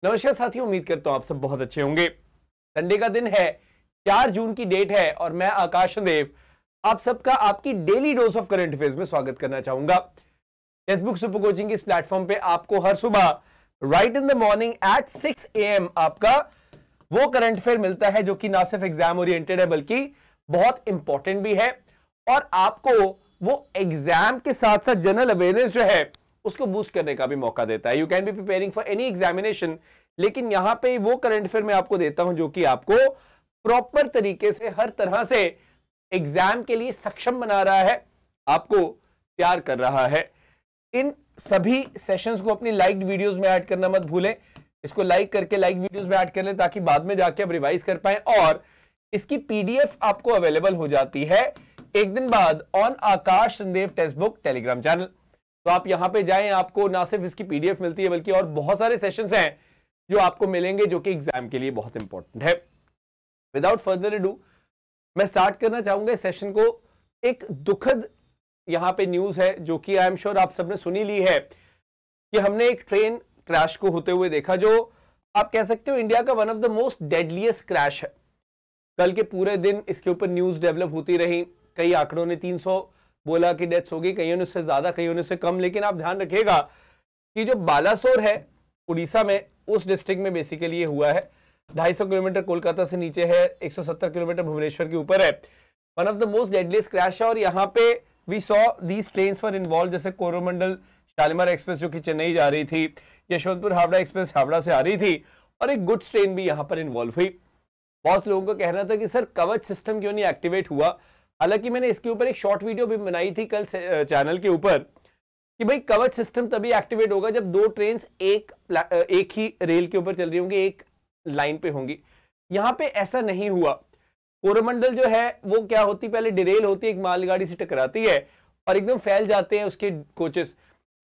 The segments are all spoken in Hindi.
नमस्कार साथियों, उम्मीद करता हूं आप सब बहुत अच्छे होंगे। संडे का दिन है, 4 जून की डेट है और मैं आकाश देव आप सबका आपकी daily dose of current affairs में स्वागत करना चाहूंगा। टेक्स्टबुक सुपर कोचिंग इस प्लेटफॉर्म पे आपको हर सुबह right in the morning at 6 AM आपका वो करंट अफेयर मिलता है जो कि ना सिर्फ एग्जाम ओरिएंटेड है बल्कि बहुत इंपॉर्टेंट भी है और आपको वो एग्जाम के साथ साथ जनरल अवेयरनेस जो है उसको बूस्ट करने का भी मौका देता है। You can be preparing for any examination, लेकिन यहां पे वो करंट अफेयर मैं आपको देता हूं जो कि आपको प्रॉपर तरीके से हर तरह से एग्जाम के लिए सक्षम बना रहा है, आपको तैयार कर रहा है। इन सभी सेशंस को अपनी लाइक्ड वीडियोस में ऐड करना मत भूलें। इसको लाइक करके लाइक वीडियोस में ऐड कर लें ताकि बाद में जाके आप रिवाइज कर पाएं और इसकी पीडीएफ आपको अवेलेबल हो जाती है एक दिन बाद on Aakash Sandev textbook Telegram channel. तो आप यहां पे जाएं, आपको ना सिर्फ इसकी पीडीएफ मिलती है बल्कि और बहुत सारे सेशंस हैं जो आपको मिलेंगे जो कि एग्जाम के लिए बहुत इंपॉर्टेंट है। विदाउट फर्दर अडू मैं स्टार्ट करना चाहूंगा इस सेशन को। एक दुखद यहां पे न्यूज है जो कि आई एम श्योर आप सबने सुनी ली है कि हमने एक ट्रेन क्रैश को होते हुए देखा जो आप कह सकते हो इंडिया का one of the most deadliest crash है। कल के पूरे दिन इसके ऊपर न्यूज डेवलप होती रही, कई आंकड़ों ने 300 बोला कि डेथ्स होगी, कईयों ने उससे ज्यादा, कईयों ने उससे कम, लेकिन आप ध्यान रखिएगा कि जो बालासोर है उड़ीसा में, उस डिस्ट्रिक्ट में बेसिकली ये हुआ है। 250 किलोमीटर कोलकाता से नीचे है, 170 किलोमीटर भुवनेश्वर के ऊपर है। One of the most deadliest crash है और यहाँ पे we saw these trains were involve, जैसे कोरोमंडल शालीमार एक्सप्रेस जो कि चेन्नई जा रही थी, यशवंतपुर हावड़ा एक्सप्रेस हावड़ा से आ रही थी और एक गुड्स ट्रेन भी यहाँ पर इन्वॉल्व हुई। बहुत लोगों का कहना था कि सर कवच सिस्टम क्यों नहीं एक्टिवेट हुआ। हालांकि मैंने इसके ऊपर एक शॉर्ट वीडियो भी बनाई थी कल चैनल के ऊपर कि भाई कवच सिस्टम तभी एक्टिवेट होगा जब दो ट्रेन्स एक ही रेल के ऊपर चल रही होंगी, एक लाइन पे होंगी। यहाँ पे ऐसा नहीं हुआ। कोरोमंडल जो है वो क्या होती, पहले डिरेल होती है, एक मालगाड़ी से टकराती है और एकदम फैल जाते हैं उसके कोचेस।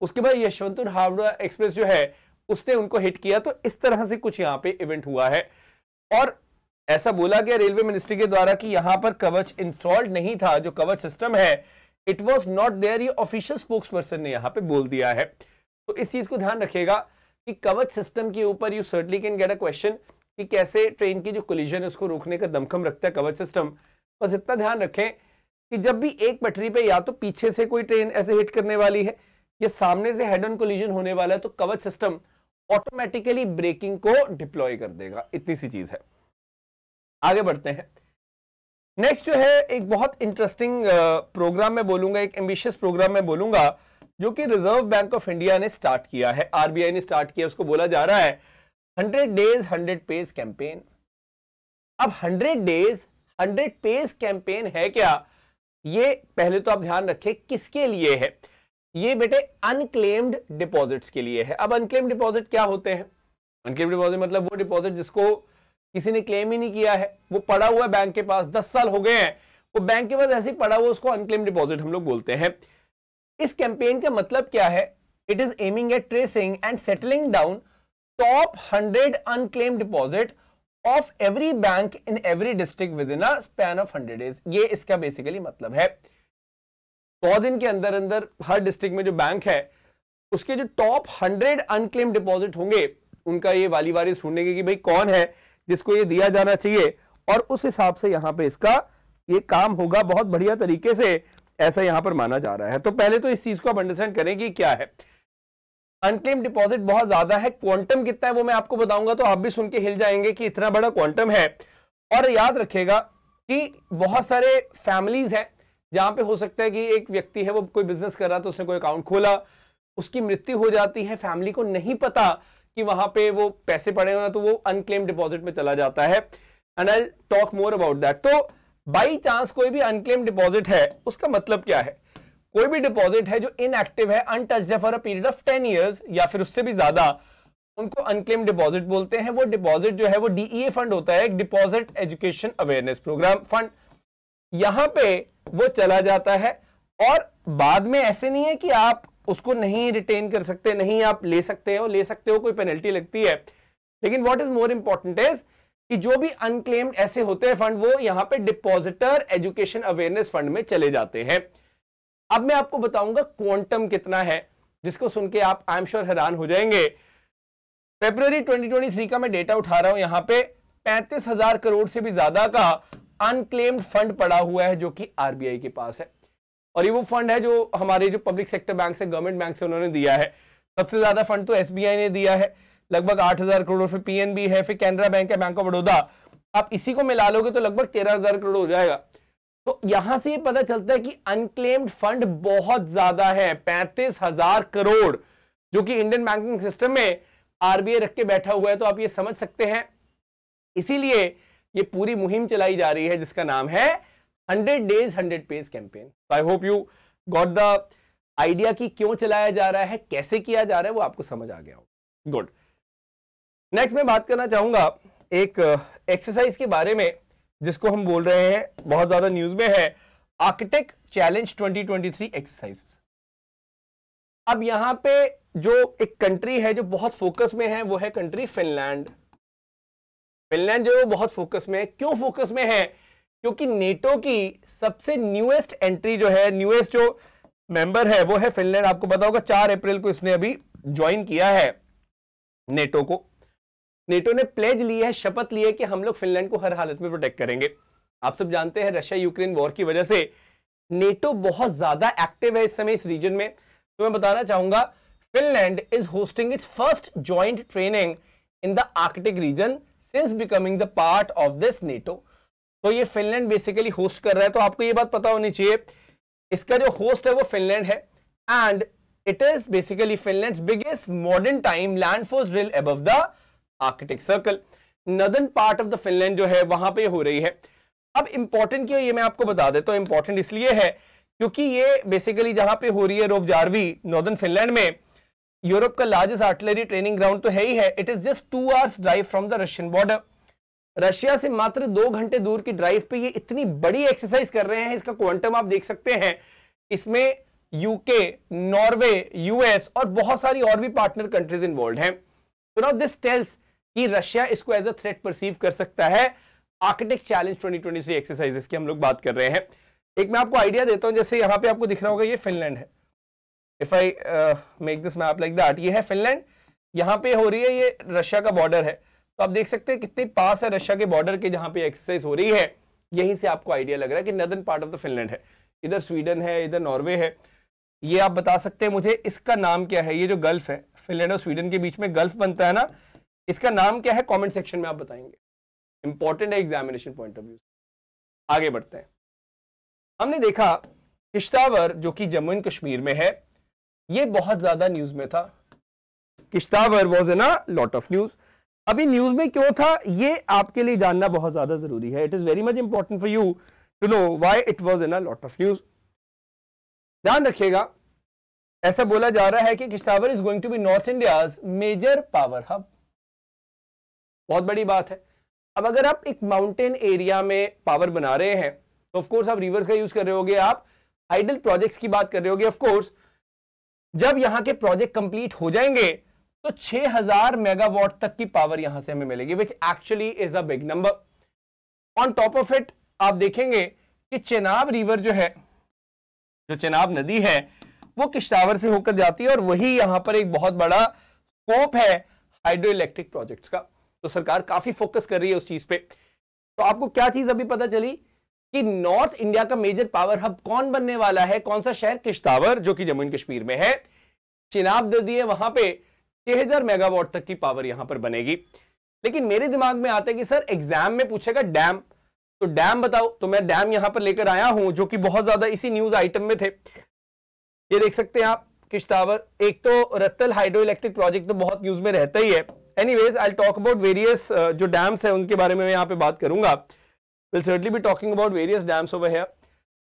उसके बाद यशवंतपुर हावड़ा एक्सप्रेस जो है उसने उनको हिट किया। तो इस तरह से कुछ यहाँ पे इवेंट हुआ है और ऐसा बोला गया रेलवे मिनिस्ट्री के द्वारा कि यहां पर कवच इंस्टॉल्ड नहीं था। जो कवच सिस्टम है इट वाज नॉट देयर, ये ऑफिशियल स्पोक्स पर्सन ने यहां पे बोल दिया है। तो इस चीज को ध्यान रखिएगा कि कवच सिस्टम के ऊपर you certainly can get a question कि कैसे ट्रेन की जो कोलिजन है उसको रोकने का दमखम रखता है कवच सिस्टम। बस इतना ध्यान रखें कि जब भी एक पटरी पे या तो पीछे से कोई ट्रेन ऐसे हिट करने वाली है या सामने से हेड ऑन कोलिजन होने वाला है तो कवच सिस्टम ऑटोमेटिकली ब्रेकिंग को डिप्लॉय कर देगा। इतनी सी चीज है। आगे बढ़ते हैं। नेक्स्ट जो है एक बहुत इंटरेस्टिंग प्रोग्राम में बोलूंगा, एक एम्बिशियस प्रोग्राम में बोलूंगा जो कि रिजर्व बैंक ऑफ इंडिया ने स्टार्ट किया है, आरबीआई ने स्टार्ट किया। उसको बोला जा रहा है 100 डेज 100 पेज कैंपेन। अब 100 डेज 100 पेज कैंपेन है क्या, ये पहले तो आप ध्यान रखें किसके लिए है। ये बेटे अनक्लेम्ड डिपॉजिट्स के लिए है। अब अनक्लेम्ड डिपॉजिट क्या होते हैं? अनक्लेम्ड डिपॉजिट मतलब वो डिपॉजिट जिसको किसी ने क्लेम ही नहीं किया है, वो पड़ा हुआ है बैंक के पास, 10 साल हो गए हैं, वो बैंक के पास ऐसे ही पड़ा हुआ, उसको अनक्लेम्ड डिपॉजिट हम लोग बोलते हैं। इस कैंपेन का मतलब क्या है? It is aiming at tracing and settling down top 100 unclaimed deposit of every bank in every district with in a span of 100 days. ये इसका बेसिकली मतलब है। 100 दिन के अंदर अंदर हर डिस्ट्रिक्ट में जो बैंक है उसके जो टॉप 100 अनक्लेम्ड डिपॉजिट होंगे उनका ये वाली वारिस ढूंढेंगे कि भाई कौन है जिसको ये दिया जाना चाहिए और उस हिसाब से यहां पे इसका ये काम होगा। बहुत बढ़िया तरीके से ऐसा यहां पर माना जा रहा है। तो पहले तो इस चीज को आप अंडरस्टैंड करें कि क्या है। अनक्लेम्ड डिपॉजिट बहुत ज्यादा है, क्वांटम कितना है वो मैं आपको बताऊंगा तो आप भी सुन के हिल जाएंगे कि इतना बड़ा क्वांटम है। और याद रखिएगा कि बहुत सारे फैमिलीज हैं जहां पे हो सकता है कि एक व्यक्ति है वो कोई बिजनेस कर रहा तो उसने कोई अकाउंट खोला, उसकी मृत्यु हो जाती है, फैमिली को नहीं पता कि वहां पे वो पैसे पड़े हुए हैं तो वो अनक्लेम्ड डिपॉजिट में चला जाता है। And I talk more about that. तो बाई चांस कोई भी अनक्लेम्ड डिपॉजिट है उसका मतलब क्या है? कोई भी डिपॉजिट है जो इनएक्टिव है, अनटच्ड है for a period of 10 years या फिर उससे भी ज्यादा, उनको अनक्लेम्ड डिपॉजिट बोलते हैं। वो डिपॉजिट जो है वो डीईए फंड होता है, एक deposit education awareness programme fund. यहां पे वो चला जाता है और बाद में ऐसे नहीं है कि आप उसको नहीं रिटेन कर सकते, नहीं आप ले सकते हो, कोई पेनल्टी लगती है। लेकिन what is more important is कि जो भी अनक्लेम्ड ऐसे होते हैं फंड वो यहां पे डिपॉजिटर एजुकेशन अवेयरनेस फंड में चले जाते हैं। अब मैं आपको बताऊंगा क्वांटम कितना है, जिसको सुन के आप आई एम श्योर हैरान हो जाएंगे। फरवरी 2023 का मैं डेटा उठा रहा हूं, यहां पे 35,000 करोड़ से भी ज्यादा का अनक्लेम्ड फंड पड़ा हुआ है जो कि आरबीआई के पास है। और ये वो फंड है जो हमारे जो पब्लिक सेक्टर बैंक से, गवर्नमेंट बैंक से उन्होंने दिया है। सबसे ज्यादा फंड तो एसबीआई ने दिया है, लगभग 8,000 करोड़, फिर पीएनबी है, फिर कैनरा बैंक है, बैंक ऑफ बड़ौदा। आप इसी को मिला लोगे तो लगभग 13,000 करोड़ हो जाएगा। तो यहां से ये पता चलता है कि अनक्लेम्ड फंड बहुत ज्यादा है, 35,000 करोड़, जो कि इंडियन बैंकिंग सिस्टम में आरबीआई रख के बैठा हुआ है। तो आप ये समझ सकते हैं, इसीलिए ये पूरी मुहिम चलाई जा रही है जिसका नाम है 100 Days 100 Pays campaign. I hope you got the idea कि क्यों चलाया जा रहा है, कैसे किया जा रहा है, वो आपको समझ आ गया हो। गुड। नेक्स्ट मैं बात करना चाहूंगा एक एक्सरसाइज के बारे में जिसको हम बोल रहे हैं, बहुत ज्यादा न्यूज में है, आर्किटेक्ट चैलेंज 2023 एक्सरसाइज। अब यहां पे जो एक कंट्री है जो बहुत फोकस में है वो है कंट्री फिनलैंड। फिनलैंड जो बहुत फोकस में है, क्यों फोकस में है? क्योंकि नेटो की सबसे न्यूएस्ट एंट्री जो है, न्यूएस्ट जो मेंबर है वो है फिनलैंड। आपको पता होगा 4 अप्रैल को इसने अभी ज्वाइन किया है नेटो को। नेटो ने प्लेज ली है, शपथ ली है कि हम लोग फिनलैंड को हर हालत में प्रोटेक्ट करेंगे। आप सब जानते हैं रशिया यूक्रेन वॉर की वजह से नेटो बहुत ज्यादा एक्टिव है इस समय इस रीजन में। तो मैं बताना चाहूंगा, Finland is hosting it's first joint training in the Arctic region since becoming the part of this NATO. तो ये फिनलैंड बेसिकली होस्ट कर रहा है। तो आपको ये बात पता होनी चाहिए, इसका जो होस्ट है वो फिनलैंड है, and it is basically Finland's biggest modern time land force drill above the Arctic circle. Northern part of the Finland जो है वहां पे हो रही है। अब इंपॉर्टेंट क्यों, ये मैं आपको बता देता हूं। इंपॉर्टेंट इसलिए है क्योंकि ये बेसिकली जहां पे हो रही है रोवजार्वी नॉर्दर्न फिनलैंड में, यूरोप का लार्जेस्ट आर्टिलरी ट्रेनिंग ग्राउंड तो है ही है। It is just 2 hours drive from the Russian border. Russia से मात्र 2 घंटे दूर की ड्राइव पे ये इतनी बड़ी एक्सरसाइज कर रहे हैं। इसका क्वांटम आप देख सकते हैं, इसमें यूके, नॉर्वे, यूएस और बहुत सारी और भी पार्टनर कंट्रीज इन्वॉल्व हैं। तो नाउ दिस टेल्स कि रशिया इसको एज अ थ्रेट परसीव कर सकता है। आर्कटिक चैलेंज 2023 एक्सरसाइजेस की हम लोग बात कर रहे हैं। एक मैं आपको आइडिया देता हूं, जैसे यहां पे आपको दिख रहा होगा ये फिनलैंड है। If I make this map like that, ये है फिनलैंड, यहां पे हो रही है, ये रशिया का बॉर्डर है। तो आप देख सकते हैं कितने पास है रशिया के बॉर्डर के जहां पे एक्सरसाइज हो रही है। यहीं से आपको आइडिया लग रहा है कि northern part of the Finland है। इधर स्वीडन है, इधर नॉर्वे है। ये आप बता सकते हैं मुझे, इसका नाम क्या है? ये जो गल्फ है, फिनलैंड और स्वीडन के बीच में गल्फ बनता है ना, इसका नाम क्या है? कमेंट सेक्शन में आप बताएंगे। इंपॉर्टेंट है एग्जामिनेशन पॉइंट ऑफ व्यू। आगे बढ़ते हैं। हमने देखा किश्तावर जो कि जम्मू एंड कश्मीर में है, ये बहुत ज्यादा न्यूज में था। Kishtwar was in a lot of news. अभी न्यूज में क्यों था ये आपके लिए जानना बहुत ज्यादा जरूरी है। It is very much important for you to know why it was in a lot of news. ध्यान रखिएगा, ऐसा बोला जा रहा है कि Kishtwar is going to be north India's major power hub. बहुत बड़ी बात है। अब अगर आप एक माउंटेन एरिया में पावर बना रहे हैं तो ऑफकोर्स आप रिवर्स का यूज कर रहे होगे, आप हाइडल प्रोजेक्ट्स की बात कर रहे होगे। ऑफकोर्स जब यहां के प्रोजेक्ट कंप्लीट हो जाएंगे तो 6000 मेगावाट तक की पावर यहां से हमें मिलेगी, which actually is a big number. On top of it आप देखेंगे कि चेनाब रिवर जो है, जो चेनाब नदी है, वो किश्तावर से होकर जाती है और वही यहां पर एक बहुत बड़ा स्कोप है हाइड्रो इलेक्ट्रिक प्रोजेक्ट्स का। तो सरकार काफी फोकस कर रही है उस चीज पे। तो आपको क्या चीज अभी पता चली कि नॉर्थ इंडिया का मेजर पावर हब कौन बनने वाला है? कौन सा शहर? किश्तावर, जो कि जम्मू एंड कश्मीर में है। चिनाब नदी है, वहां पे 6000 मेगावाट तक की पावर यहां पर बनेगी। लेकिन मेरे दिमाग में आता है कि सर एग्जाम में पूछेगा डैम, तो डैम बताओ। तो मैं डैम यहां पर लेकर आया हूं जो कि बहुत ज्यादा इसी न्यूज आइटम में थे। ये देख सकते हैं आप किश्तावर। एक तो रत्तल हाइड्रो इलेक्ट्रिक प्रोजेक्ट तो बहुत न्यूज में रहता ही है। Anyways I talk about various जो डैम्स है उनके बारे में मैं यहाँ पे बात करूंगा। Will certainly be talking about various dams over here.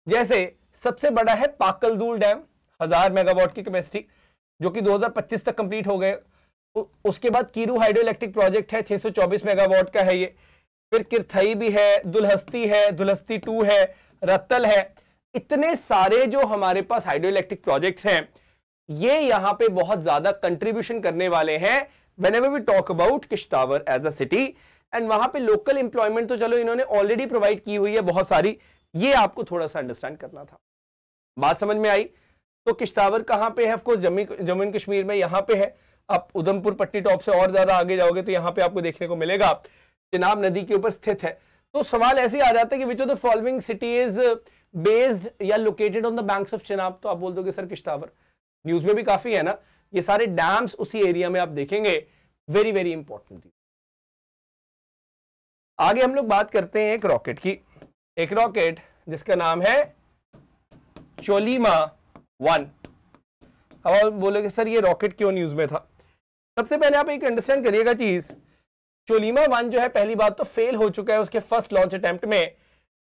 जैसे सबसे बड़ा है पाकलदूल डैम, 1000 मेगावाट की कैपेसिटी, जो कि 2025 तक कंप्लीट हो गए। उसके बाद कीरू हाइड्रो इलेक्ट्रिक प्रोजेक्ट है, 624 मेगावाट का है ये। फिर किरथई भी है, दुलहस्ती है, दुलहस्ती 2 है, रत्तल है। इतने सारे जो हमारे पास हाइड्रो इलेक्ट्रिक प्रोजेक्ट्स हैं, ये यहां पे बहुत ज्यादा कंट्रीब्यूशन करने वाले हैं whenever we talk about किश्तावर as a city। And वहां पे लोकल एम्प्लॉयमेंट तो चलो इन्होंने ऑलरेडी प्रोवाइड की हुई है बहुत सारी, ये आपको थोड़ा सा अंडरस्टैंड करना था। बात समझ में आई? तो किश्तावर कहां पे है? ऑफकोर्स जम्मू एंड कश्मीर में यहां पे है। आप उधमपुर पट्टी टॉप से और ज्यादा आगे जाओगे तो यहाँ पे आपको देखने को मिलेगा, चिनाब नदी के ऊपर स्थित है। तो सवाल ऐसे आ जाता है कि which of the following city is based या located on the banks of Chenab, तो आप बोल दोगे सर किश्तावर। न्यूज में भी काफी है ना, ये सारे डैम्स उसी एरिया में आप देखेंगे, वेरी वेरी इंपॉर्टेंट। आगे हम लोग बात करते हैं एक रॉकेट की, एक रॉकेट जिसका नाम है चोलीमा-1। अब आप बोलोगे सर ये रॉकेट क्यों न्यूज में था? सबसे पहले आप एक अंडरस्टैंड करिएगा चीज, चोलीमा-1 जो है पहली बात तो फेल हो चुका है उसके फर्स्ट लॉन्च अटेम्प्ट में।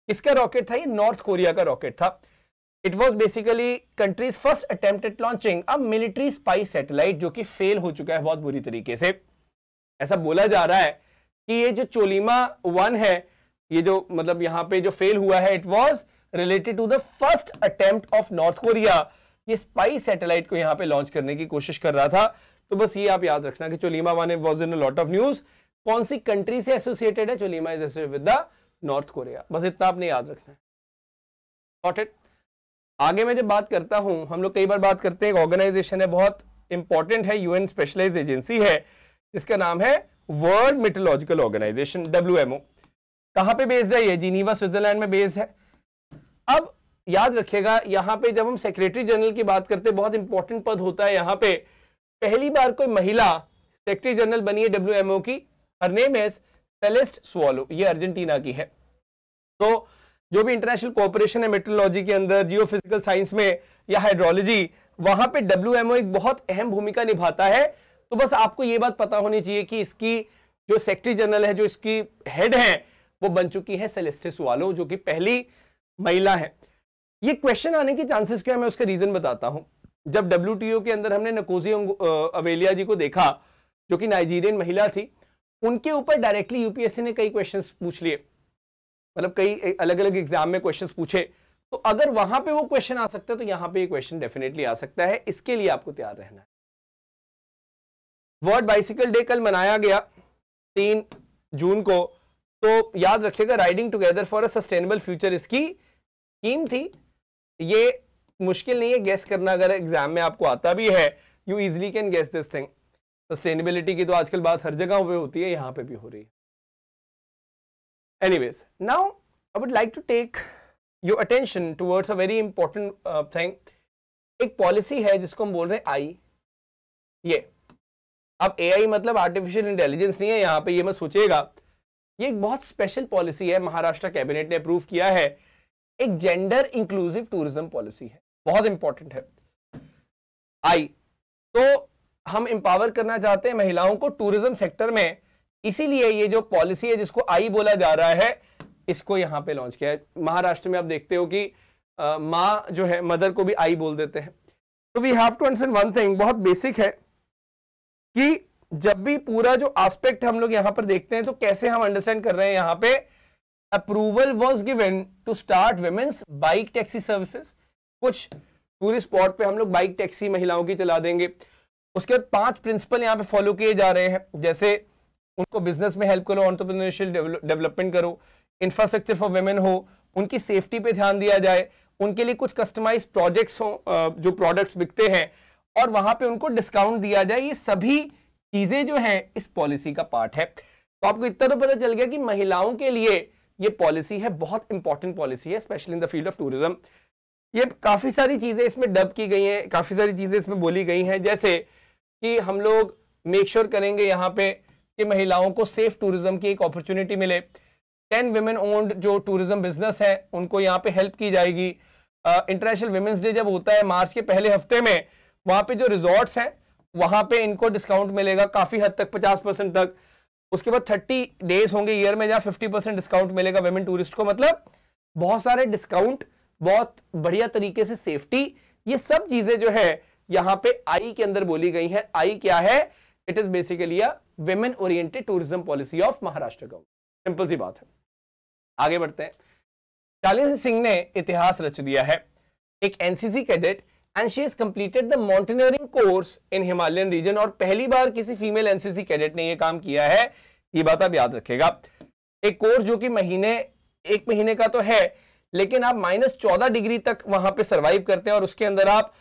इसका रॉकेट था, ये नॉर्थ कोरिया का रॉकेट था। It was basically countries first attempt at launching a military spy satellite, जो कि फेल हो चुका है बहुत बुरी तरीके से। ऐसा बोला जा रहा है कि ये जो चोलीमा-1 है, ये जो मतलब यहाँ पे जो फेल हुआ है, it was related to the first attempt of North Korea. ये स्पाई सैटेलाइट को यहाँ पे लॉन्च करने की कोशिश कर रहा था। तो बस ये आप याद रखना कि Chollima one was in a lot of news. कौन सी कंट्री से एसोसिएटेड है? Chollima is associated with the North Korea. बस इतना आपने याद रखना है। Got it? आगे मैं जब बात करता हूं, हम लोग कई बार बात करते हैं, एक ऑर्गेनाइजेशन है बहुत इंपॉर्टेंट है, यूएन स्पेशलाइज्ड एजेंसी है, जिसका नाम है वर्ल्ड मेट्रोलॉजिकल ऑर्गेनाइजेशन, WMO। कहां पे बेस्ड है? ये जिनीवा स्विट्जरलैंड में बेस्ड है। अब याद रखिएगा, यहां पे जब हम सेक्रेटरी जनरल की बात करते हैं, बहुत इंपॉर्टेंट पद होता है यहां पे। पहली बार कोई महिला सेक्रेटरी जनरल बनी है WMO की, her name is Celeste swallow, ये अर्जेंटीना की है। तो जो भी इंटरनेशनल कोऑपरेशन है मेट्रोलॉजी के अंदर, जियोफिजिकल साइंस में या हाइड्रोलॉजी, वहां पे WMO एक बहुत अहम भूमिका निभाता है। तो बस आपको ये बात पता होनी चाहिए कि इसकी जो सेक्रेटरी जनरल है, जो इसकी हेड है, वो बन चुकी है सेलेस्ट स्वॉलो, जो कि पहली महिला है। ये क्वेश्चन आने की चांसेस क्या है, मैं उसका रीजन बताता हूं। जब WTO के अंदर हमने नकोजी-अवेलिया जी को देखा, जो कि नाइजीरियन महिला थी, उनके ऊपर डायरेक्टली यूपीएससी ने कई क्वेश्चंस पूछ लिए, मतलब कई अलग अलग एग्जाम में क्वेश्चंस पूछे। तो अगर वहां पे वो क्वेश्चन आ सकता है तो यहां पे ये क्वेश्चन डेफिनेटली आ सकता है। इसके लिए आपको तैयार रहना है। वर्ल्ड बाइसिकल डे कल मनाया गया 3 जून को, तो याद रखिएगा riding together for a sustainable future इसकी थीम थी। ये मुश्किल नहीं है गेस करना, अगर एग्जाम में आपको आता भी है, you easily can guess this thing. Sustainability की तो आजकल बात हर जगह पे होती है, यहां पे भी हो रही है। Anyways, now I would like to take your attention towards a very important thing. एक पॉलिसी है जिसको हम बोल रहे हैं आई। ये अब AI मतलब आर्टिफिशियल इंटेलिजेंस नहीं है यहाँ पे, ये मत सोचिएगा। ये एक बहुत स्पेशल पॉलिसी है, महाराष्ट्र कैबिनेट ने अप्रूव किया है। एक जेंडर इंक्लूसिव टूरिज्म पॉलिसी है, बहुत इंपॉर्टेंट है। आई तो हम एम्पावर करना चाहते हैं महिलाओं को टूरिज्म सेक्टर में, इसीलिए ये जो पॉलिसी है जिसको आई बोला जा रहा है, इसको यहां पे लॉन्च किया है। महाराष्ट्र में आप देखते हो कि माँ जो है, मदर को भी आई बोल देते हैं। तो we have to understand one thing, बहुत बेसिक है कि जब भी पूरा जो एस्पेक्ट हम लोग यहां पर देखते हैं, तो कैसे हम अंडरस्टैंड कर रहे हैं यहां पे, approval was given to start women's bike taxi services. कुछ टूरिस्ट स्पॉट पे हम लोग बाइक टैक्सी महिलाओं की चला देंगे। उसके बाद 5 प्रिंसिपल यहाँ पे फॉलो किए जा रहे हैं, जैसे उनको बिजनेस में हेल्प करो, एंटरप्रेन्योरशिप डेवलपमेंट करो, इंफ्रास्ट्रक्चर फॉर वुमेन हो, उनकी सेफ्टी पे ध्यान दिया जाए, उनके लिए कुछ कस्टमाइज प्रोजेक्ट्स हो, जो प्रोडक्ट्स बिकते हैं, और वहां पे उनको डिस्काउंट दिया जाए। ये सभी चीजें जो हैं इस पॉलिसी का पार्ट है। तो आपको इतना तो पता चल गया कि महिलाओं के लिए ये पॉलिसी है, बहुत इंपॉर्टेंट पॉलिसी है, specially in the field of tourism. ये काफी सारी चीजें इसमें डब की गई हैं, काफी सारी चीजें इसमें बोली गई हैं, जैसे कि हम लोग मेक श्योर करेंगे यहाँ पे कि महिलाओं को सेफ टूरिज्म की एक अपॉर्चुनिटी मिले। 10 वुमेन ओन्ड जो टूरिज्म बिजनेस है, उनको यहाँ पे हेल्प की जाएगी। इंटरनेशनल वुमेन्स डे जब होता है मार्च के पहले हफ्ते में, वहाँ पे जो रिजॉर्ट्स हैं वहाँ पे इनको डिस्काउंट मिलेगा काफी हद तक, 50% तक। उसके बाद 30 डेज होंगे ईयर में जहाँ 50% डिस्काउंट मिलेगा वुमेन टूरिस्ट को। मतलब बहुत सारे डिस्काउंट, बहुत बढ़िया तरीके से सेफ्टी, ये सब चीजें जो है यहाँ पे आई के अंदर बोली गई है। आई क्या है? It is basically a women oriented tourism policy of Maharashtra government. Simple सी बात है। आगे बढ़ते हैं। शालिनी सिंह ने इतिहास रच दिया है, एक NCC cadet, and she has completed the mountaineering course in Himalayan region. और पहली बार किसी फीमेल एनसीसी कैडेट ने यह काम किया है, ये बात आप याद रखेगा। एक कोर्स जो कि एक महीने का तो है, लेकिन आप -14 डिग्री तक वहां पे सर्वाइव करते हैं, और उसके अंदर आप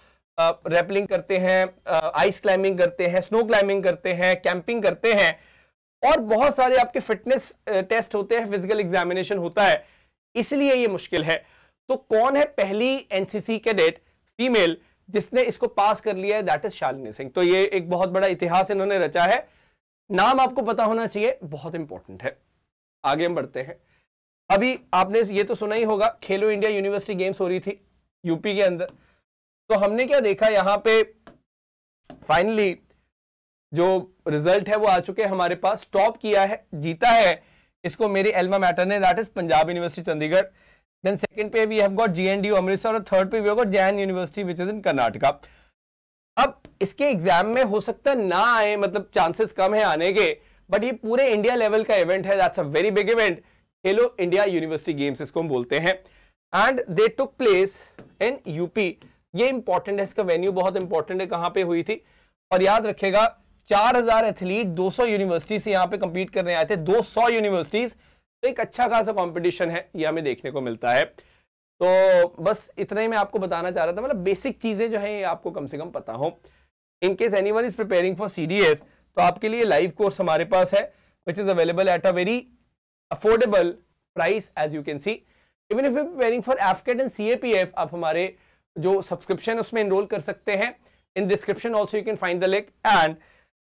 रैपलिंग करते हैं, आइस क्लाइंबिंग करते हैं, स्नो क्लाइंबिंग करते हैं, कैंपिंग करते हैं, और बहुत सारे आपके फिटनेस टेस्ट होते हैं, फिजिकल एग्जामिनेशन होता है, इसलिए ये मुश्किल है। तो कौन है पहली एनसीसी कैडेट फीमेल जिसने इसको पास कर लिया है? That is Shalini Singh. तो ये एक बहुत बड़ा इतिहास इन्होंने रचा है, नाम आपको पता होना चाहिए, बहुत इंपॉर्टेंट है। आगे हम बढ़ते हैं। अभी आपने ये तो सुना ही होगा, खेलो इंडिया यूनिवर्सिटी गेम्स हो रही थी यूपी के अंदर। तो हमने क्या देखा, यहां पे फाइनली जो रिजल्ट है वो आ चुके हैं हमारे पास। टॉप किया है, जीता है इसको मेरी एल्मा मैटर ने, that is Punjab university Chandigarh. Then second पे we have got GNDU Amritsar, और थर्ड पे we have got Jain university which is in Karnataka. अब इसके एग्जाम में हो सकता है ना आए, मतलब चांसेस कम है आने के, बट ये पूरे इंडिया लेवल का इवेंट है, that's a very big event. Khelo India university games इसको हम बोलते हैं, and they took place in UP. ये इंपॉर्टेंट है, इसका वेन्यू बहुत इंपॉर्टेंट है, कहां पे हुई थी। और याद रखेगा 4000 एथलीट 200 यूनिवर्सिटी से यहाँ पे कंपीट करने आए थे, 200 यूनिवर्सिटीज। तो एक अच्छा खासा कंपटीशन है, ये हमें देखने को मिलता है। तो बस इतना ही मैं आपको बताना चाह रहा था, मतलब बेसिक चीजें जो है ये आपको कम से कम पता हो। In case anyone is preparing for CDS, तो आपके लिए लाइव कोर्स हमारे पास है which is available at a very affordable price, as you can see. Even if you preparing for AFCAT and CAPF, आप हमारे जो सब्सक्रिप्शन है उसमें एनरोल कर सकते हैं। In description also you can find the link. And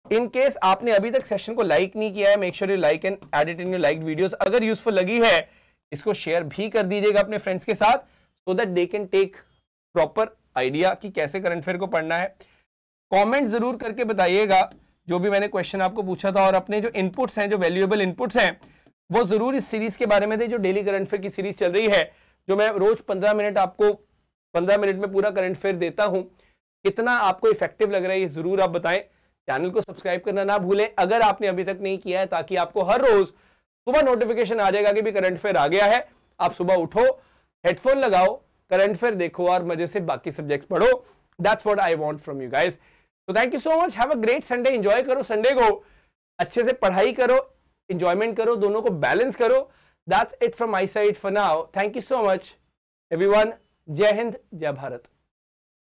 in case आपने अभी तक सेशन को लाइक नहीं किया है, make sure you like and add it in your liked videos. अगर यूजफुल लगी है, इसको शेयर भी कर दीजिएगा अपने फ्रेंड्स के साथ, so that they can take proper idea कि कैसे करंट अफेयर को पढ़ना है। कमेंट जरूर करके बताइएगा जो भी मैंने क्वेश्चन आपको पूछा था, और अपने जो इनपुट्स हैं, जो वैल्यूएबल इनपुट्स हैं, वो जरूर इस सीरीज के बारे में थे, जो डेली करंट अफेयर की सीरीज चल रही है, जो मैं रोज 15 मिनट आपको 15 मिनट में पूरा करंट अफेयर देता हूं। कितना आपको इफेक्टिव लग रहा है ये जरूर आप बताएं। चैनल को सब्सक्राइब करना ना भूलें अगर आपने अभी तक नहीं किया है, ताकि आपको हर रोज सुबह नोटिफिकेशन आ जाएगा कि भी करंट अफेयर आ गया है। आप सुबह उठो, हेडफोन लगाओ, करंट अफेयर देखो और मजे से बाकी सब्जेक्ट्स पढ़ो। That's what I want from you guys. तो thank you so much, have a great Sunday. Enjoy करो संडे को, अच्छे से पढ़ाई करो, एंजॉयमेंट करो, दोनों को बैलेंस करो। That's it from my side for now. Thank you so much everyone. जय हिंद, जय भारत।